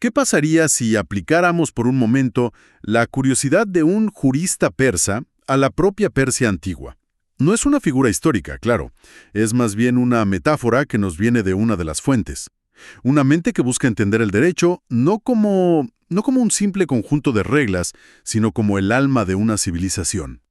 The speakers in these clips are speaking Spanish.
¿Qué pasaría si aplicáramos por un momento la curiosidad de un jurista persa a la propia Persia antigua? No es una figura histórica, claro, es más bien una metáfora que nos viene de una de las fuentes. Una mente que busca entender el derecho no como un simple conjunto de reglas, sino como el alma de una civilización.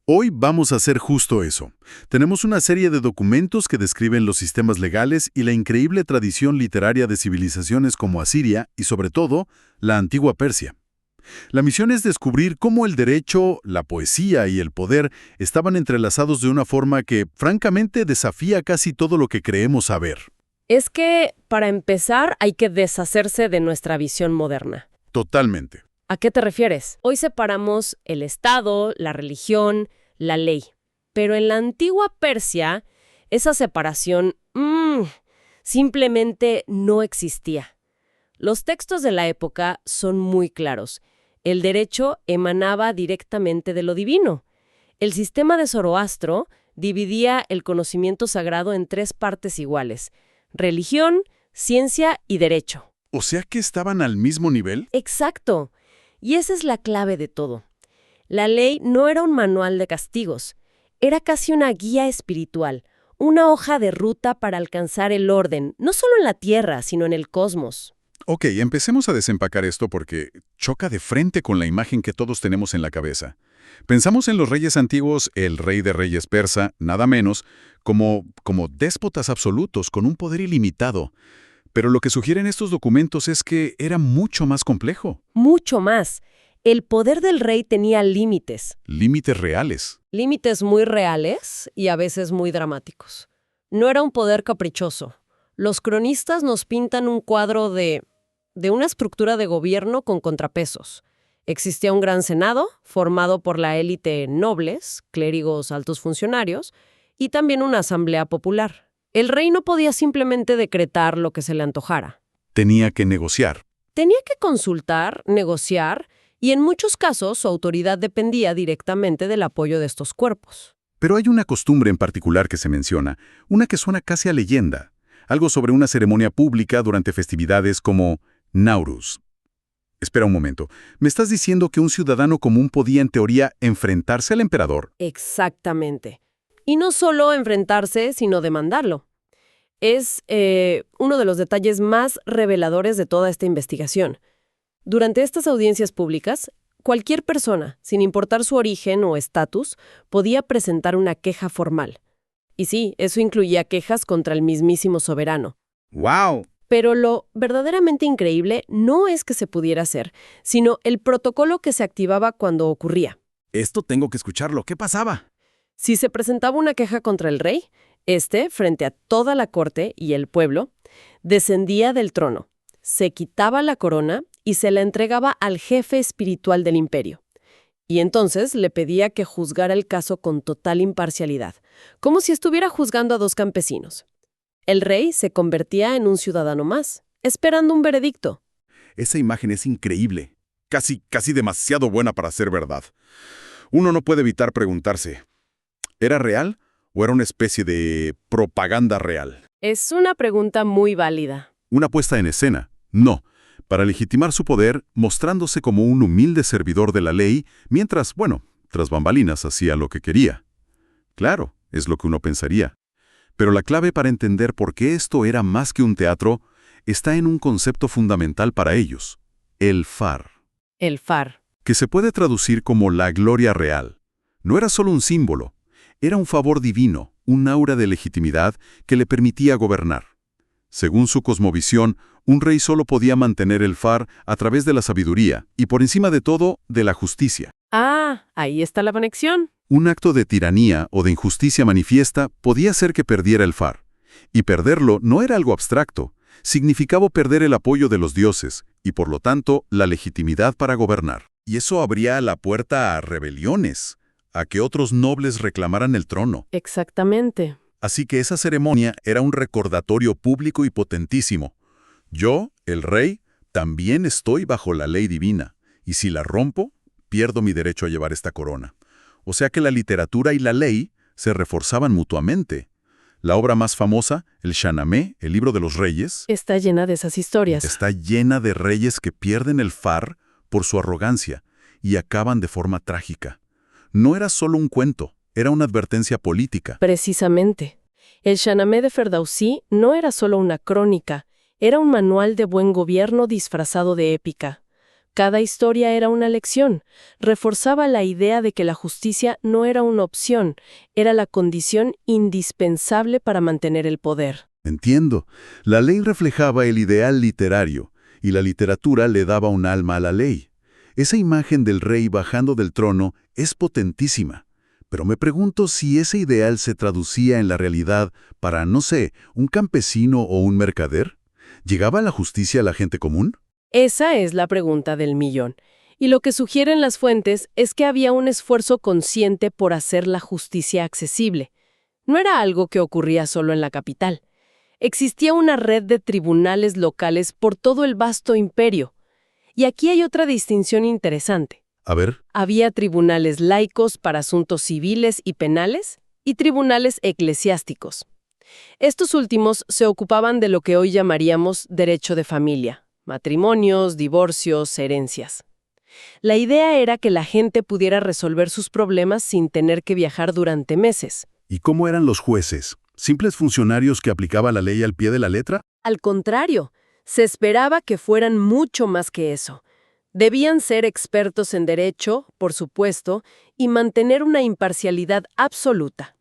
Hoy vamos a hacer justo eso. Tenemos una serie de documentos que describen los sistemas legales y la increíble tradición literaria de civilizaciones como Asiria y, sobre todo, la antigua Persia. La misión es descubrir cómo el derecho, la poesía y el poder estaban entrelazados de una forma que, francamente, desafía casi todo lo que creemos saber. Es que, para empezar, hay que deshacerse de nuestra visión moderna. Totalmente. ¿A qué te refieres? Hoy separamos el Estado, la religión, la ley. Pero en la antigua Persia, esa separación simplemente no existía. Los textos de la época son muy claros. El derecho emanaba directamente de lo divino. El sistema de Zoroastro dividía el conocimiento sagrado en 3 partes iguales: religión, ciencia y derecho. ¿O sea que estaban al mismo nivel? Exacto. Y esa es la clave de todo. La ley no era un manual de castigos, era casi una guía espiritual, una hoja de ruta para alcanzar el orden, no solo en la Tierra, sino en el cosmos. Ok, empecemos a desempacar esto porque choca de frente con la imagen que todos tenemos en la cabeza. Pensamos en los reyes antiguos, el rey de reyes persa, nada menos, como déspotas absolutos con un poder ilimitado. Pero lo que sugieren estos documentos es que era mucho más complejo. Mucho más. El poder del rey tenía límites. Límites reales. Límites muy reales y a veces muy dramáticos. No era un poder caprichoso. Los cronistas nos pintan un cuadro de una estructura de gobierno con contrapesos. Existía un gran senado, formado por la élite nobles, clérigos, altos funcionarios, y también una asamblea popular. El rey no podía simplemente decretar lo que se le antojara. Tenía que negociar. Tenía que consultar, negociar, y en muchos casos su autoridad dependía directamente del apoyo de estos cuerpos. Pero hay una costumbre en particular que se menciona, una que suena casi a leyenda, algo sobre una ceremonia pública durante festividades como Nauruz. Espera un momento, ¿me estás diciendo que un ciudadano común podía en teoría enfrentarse al emperador? Exactamente. Y no solo enfrentarse, sino demandarlo. Es uno de los detalles más reveladores de toda esta investigación. Durante estas audiencias públicas, cualquier persona, sin importar su origen o estatus, podía presentar una queja formal. Y sí, eso incluía quejas contra el mismísimo soberano. ¡Wow! Pero lo verdaderamente increíble no es que se pudiera hacer, sino el protocolo que se activaba cuando ocurría. Esto tengo que escucharlo. ¿Qué pasaba? Si se presentaba una queja contra el rey, frente a toda la corte y el pueblo, descendía del trono, se quitaba la corona y se la entregaba al jefe espiritual del imperio. Y entonces le pedía que juzgara el caso con total imparcialidad, como si estuviera juzgando a 2 campesinos. El rey se convertía en un ciudadano más, esperando un veredicto. Esa imagen es increíble. Casi demasiado buena para ser verdad. Uno no puede evitar preguntarse, ¿era real o era una especie de propaganda real? Es una pregunta muy válida. ¿Una puesta en escena? No. Para legitimar su poder, mostrándose como un humilde servidor de la ley, mientras, tras bambalinas hacía lo que quería. Claro, es lo que uno pensaría. Pero la clave para entender por qué esto era más que un teatro está en un concepto fundamental para ellos: el far. El far. Que se puede traducir como la gloria real. No era solo un símbolo, era un favor divino, un aura de legitimidad que le permitía gobernar. Según su cosmovisión, un rey solo podía mantener el far a través de la sabiduría y, por encima de todo, de la justicia. Ah, ahí está la conexión. Un acto de tiranía o de injusticia manifiesta podía hacer que perdiera el far. Y perderlo no era algo abstracto, significaba perder el apoyo de los dioses y, por lo tanto, la legitimidad para gobernar. Y eso abría la puerta a rebeliones, a que otros nobles reclamaran el trono. Exactamente. Así que esa ceremonia era un recordatorio público y potentísimo. Yo, el rey, también estoy bajo la ley divina, y si la rompo, pierdo mi derecho a llevar esta corona. O sea que la literatura y la ley se reforzaban mutuamente. La obra más famosa, el Shahnameh, el libro de los reyes, Está llena de esas historias. está llena de reyes que pierden el far por su arrogancia y acaban de forma trágica. No era solo un cuento, era una advertencia política. Precisamente. El Shahnameh de Ferdowsí no era solo una crónica, era un manual de buen gobierno disfrazado de épica. Cada historia era una lección, reforzaba la idea de que la justicia no era una opción, era la condición indispensable para mantener el poder. Entiendo. La ley reflejaba el ideal literario, y la literatura le daba un alma a la ley. Esa imagen del rey bajando del trono es potentísima. Pero me pregunto si ese ideal se traducía en la realidad para, no sé, un campesino o un mercader. ¿Llegaba la justicia a la gente común? Esa es la pregunta del millón. Y lo que sugieren las fuentes es que había un esfuerzo consciente por hacer la justicia accesible. No era algo que ocurría solo en la capital. Existía una red de tribunales locales por todo el vasto imperio. Y aquí hay otra distinción interesante. A ver, Había tribunales laicos para asuntos civiles y penales y tribunales eclesiásticos. Estos últimos se ocupaban de lo que hoy llamaríamos derecho de familia, matrimonios, divorcios, herencias. La idea era que la gente pudiera resolver sus problemas sin tener que viajar durante meses. ¿y cómo eran los jueces? ¿Simples funcionarios que aplicaban la ley al pie de la letra? Al contrario, se esperaba que fueran mucho más que eso. Debían ser expertos en derecho, por supuesto, y mantener una imparcialidad absoluta.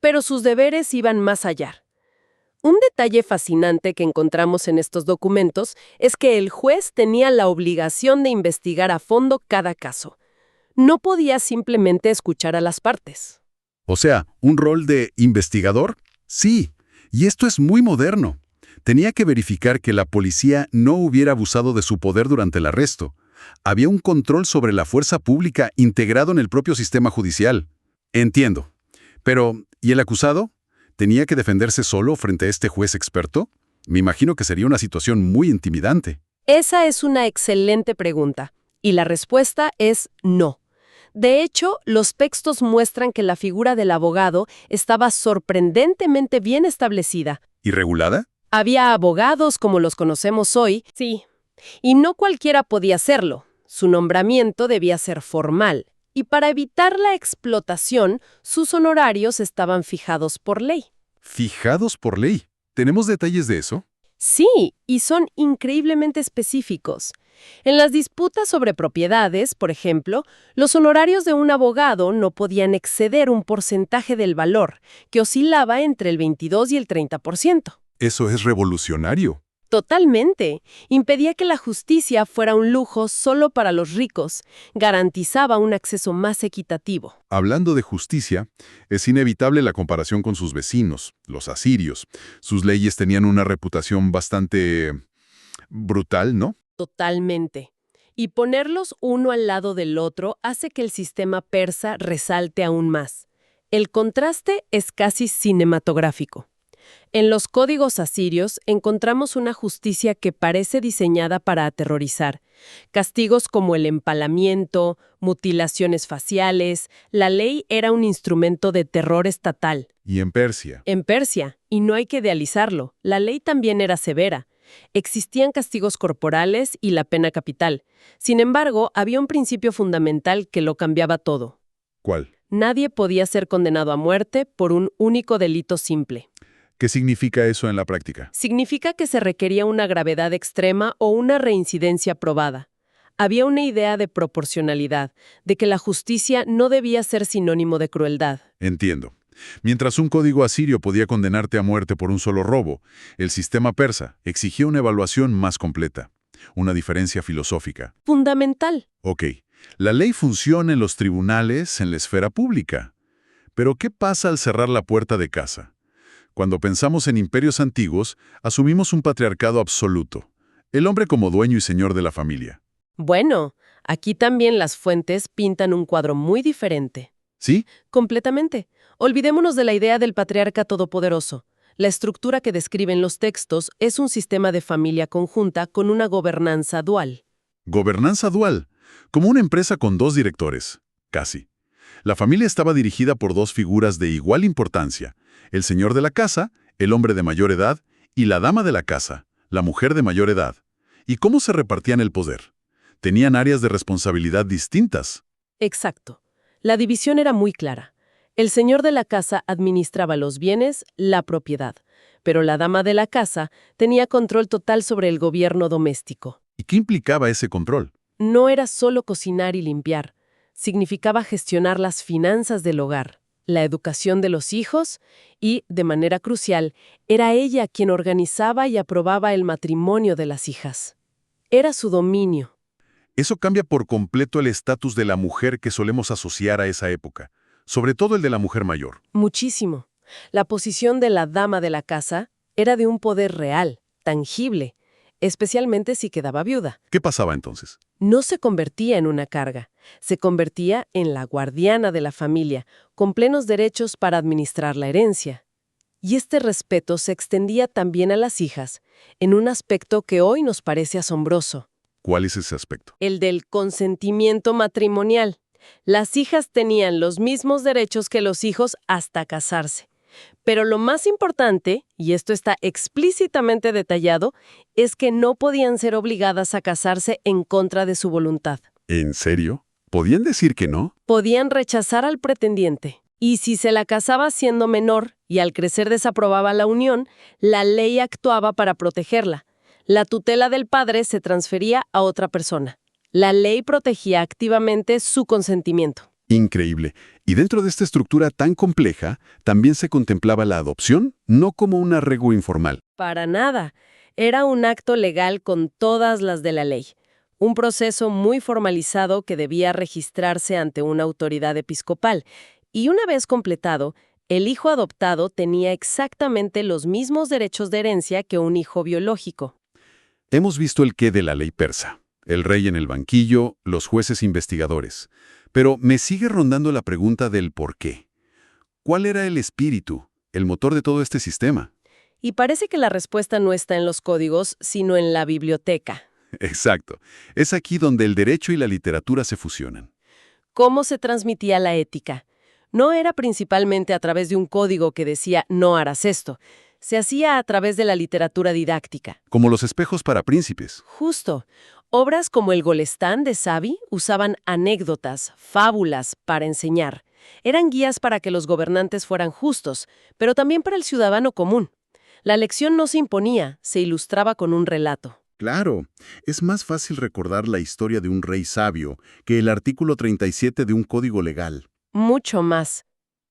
Pero sus deberes iban más allá. Un detalle fascinante que encontramos en estos documentos es que el juez tenía la obligación de investigar a fondo cada caso. No podía simplemente escuchar a las partes. O sea, ¿un rol de investigador? Sí, y esto es muy moderno. Tenía que verificar que la policía no hubiera abusado de su poder durante el arresto. Había un control sobre la fuerza pública integrado en el propio sistema judicial. Entiendo. Pero, ¿y el acusado? ¿Tenía que defenderse solo frente a este juez experto? Me imagino que sería una situación muy intimidante. Esa es una excelente pregunta, y la respuesta es no. De hecho, los textos muestran que la figura del abogado estaba sorprendentemente bien establecida. ¿Y regulada? Había abogados como los conocemos hoy, sí, y no cualquiera podía hacerlo. Su nombramiento debía ser formal, y para evitar la explotación, sus honorarios estaban fijados por ley. Fijados por ley. ¿Tenemos detalles de eso? Sí, y son increíblemente específicos. En las disputas sobre propiedades, por ejemplo, los honorarios de un abogado no podían exceder un porcentaje del valor, que oscilaba entre el 22 y el 30%. Eso es revolucionario. Totalmente. Impedía que la justicia fuera un lujo solo para los ricos. Garantizaba un acceso más equitativo. Hablando de justicia, es inevitable la comparación con sus vecinos, los asirios. Sus leyes tenían una reputación bastante brutal, ¿no? Totalmente. Y ponerlos uno al lado del otro hace que el sistema persa resalte aún más. El contraste es casi cinematográfico. En los códigos asirios encontramos una justicia que parece diseñada para aterrorizar. Castigos como el empalamiento, mutilaciones faciales, la ley era un instrumento de terror estatal. Y en Persia. En Persia, y no hay que idealizarlo, la ley también era severa. Existían castigos corporales y la pena capital. Sin embargo, había un principio fundamental que lo cambiaba todo. ¿Cuál? Nadie podía ser condenado a muerte por un único delito simple. ¿Qué significa eso en la práctica? Significa que se requería una gravedad extrema o una reincidencia probada. Había una idea de proporcionalidad, de que la justicia no debía ser sinónimo de crueldad. Entiendo. Mientras un código asirio podía condenarte a muerte por un solo robo, el sistema persa exigía una evaluación más completa. Una diferencia filosófica. Fundamental. Ok, la ley funciona en los tribunales, en la esfera pública. Pero ¿qué pasa al cerrar la puerta de casa? Cuando pensamos en imperios antiguos, asumimos un patriarcado absoluto. El hombre como dueño y señor de la familia. Bueno, aquí también las fuentes pintan un cuadro muy diferente. ¿Sí? Completamente. Olvidémonos de la idea del patriarca todopoderoso. La estructura que describen los textos es un sistema de familia conjunta con una gobernanza dual. Gobernanza dual, como una empresa con dos directores. Casi. La familia estaba dirigida por dos figuras de igual importancia, El señor de la casa, el hombre de mayor edad, y la dama de la casa, la mujer de mayor edad. ¿Y cómo se repartían el poder? Tenían áreas de responsabilidad distintas. Exacto. La división era muy clara. El señor de la casa administraba los bienes, la propiedad, pero la dama de la casa tenía control total sobre el gobierno doméstico. ¿Y qué implicaba ese control? No era solo cocinar y limpiar, significaba gestionar las finanzas del hogar, la educación de los hijos y, de manera crucial, era ella quien organizaba y aprobaba el matrimonio de las hijas. Era su dominio. Eso cambia por completo el estatus de la mujer que solemos asociar a esa época, sobre todo el de la mujer mayor. Muchísimo. La posición de la dama de la casa era de un poder real, tangible, especialmente si quedaba viuda. ¿Qué pasaba entonces? No se convertía en una carga, se convertía en la guardiana de la familia, con plenos derechos para administrar la herencia. Y este respeto se extendía también a las hijas, en un aspecto que hoy nos parece asombroso. ¿Cuál es ese aspecto? El del consentimiento matrimonial. Las hijas tenían los mismos derechos que los hijos hasta casarse. Pero lo más importante, y esto está explícitamente detallado, es que no podían ser obligadas a casarse en contra de su voluntad. ¿En serio? ¿Podían decir que no? Podían rechazar al pretendiente. Y si se la casaba siendo menor y al crecer desaprobaba la unión, la ley actuaba para protegerla. La tutela del padre se transfería a otra persona. La ley protegía activamente su consentimiento. Increíble. Y dentro de esta estructura tan compleja, también se contemplaba la adopción, no como un arreglo informal. Para nada. Era un acto legal con todas las de la ley. Un proceso muy formalizado que debía registrarse ante una autoridad episcopal. Y una vez completado, el hijo adoptado tenía exactamente los mismos derechos de herencia que un hijo biológico. Hemos visto el qué de la ley persa. El rey en el banquillo, los jueces investigadores. Pero me sigue rondando la pregunta del por qué. ¿Cuál era el espíritu, el motor de todo este sistema? Y parece que la respuesta no está en los códigos, sino en la biblioteca. Exacto. Es aquí donde el derecho y la literatura se fusionan. ¿Cómo se transmitía la ética? No era principalmente a través de un código que decía no harás esto. Se hacía a través de la literatura didáctica. Como los espejos para príncipes. Justo. Obras como el Golestán de Savi usaban anécdotas, fábulas para enseñar. Eran guías para que los gobernantes fueran justos, pero también para el ciudadano común. La lección no se imponía, se ilustraba con un relato. Claro, es más fácil recordar la historia de un rey sabio que el artículo 37 de un código legal. Mucho más.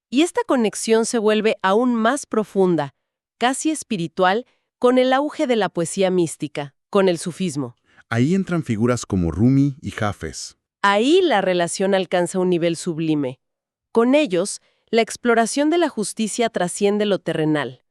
Y esta conexión se vuelve aún más profunda, casi espiritual, con el auge de la poesía mística, con el sufismo. Ahí entran figuras como Rumi y Hafez. Ahí la relación alcanza un nivel sublime. Con ellos, la exploración de la justicia trasciende lo terrenal.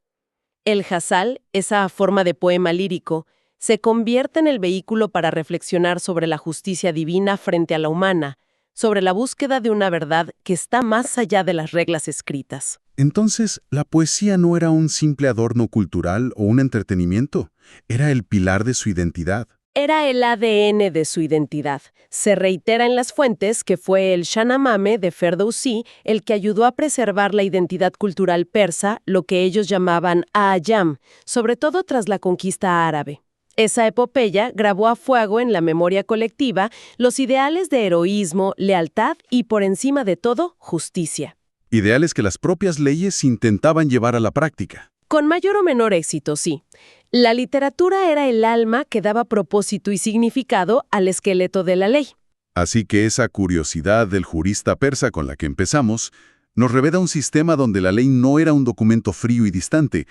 El ghazal, esa forma de poema lírico, se convierte en el vehículo para reflexionar sobre la justicia divina frente a la humana, sobre la búsqueda de una verdad que está más allá de las reglas escritas. Entonces, ¿la poesía no era un simple adorno cultural o un entretenimiento? Era el pilar de su identidad. Era el ADN de su identidad. Se reitera en las fuentes que fue el Shahnameh de Ferdowsi el que ayudó a preservar la identidad cultural persa, lo que ellos llamaban Ayam, sobre todo tras la conquista árabe. Esa epopeya grabó a fuego en la memoria colectiva los ideales de heroísmo, lealtad y, por encima de todo, justicia. Ideales que las propias leyes intentaban llevar a la práctica. Con mayor o menor éxito, sí. La literatura era el alma que daba propósito y significado al esqueleto de la ley. Así que esa curiosidad del jurista persa con la que empezamos nos revela un sistema donde la ley no era un documento frío y distante,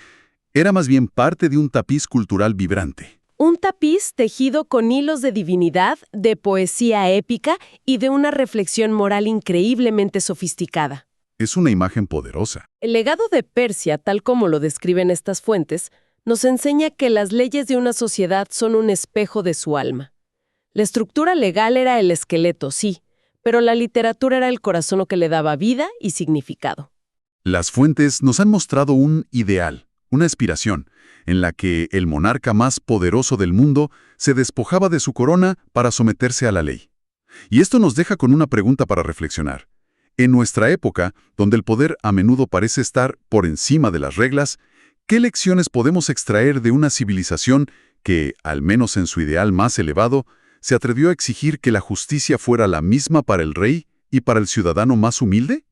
era más bien parte de un tapiz cultural vibrante. Un tapiz tejido con hilos de divinidad, de poesía épica y de una reflexión moral increíblemente sofisticada. Es una imagen poderosa. El legado de Persia, tal como lo describen estas fuentes, nos enseña que las leyes de una sociedad son un espejo de su alma. La estructura legal era el esqueleto, sí, pero la literatura era el corazón que le daba vida y significado. Las fuentes nos han mostrado un ideal, una aspiración, en la que el monarca más poderoso del mundo se despojaba de su corona para someterse a la ley. Y esto nos deja con una pregunta para reflexionar. En nuestra época, donde el poder a menudo parece estar por encima de las reglas, ¿qué lecciones podemos extraer de una civilización que, al menos en su ideal más elevado, se atrevió a exigir que la justicia fuera la misma para el rey y para el ciudadano más humilde?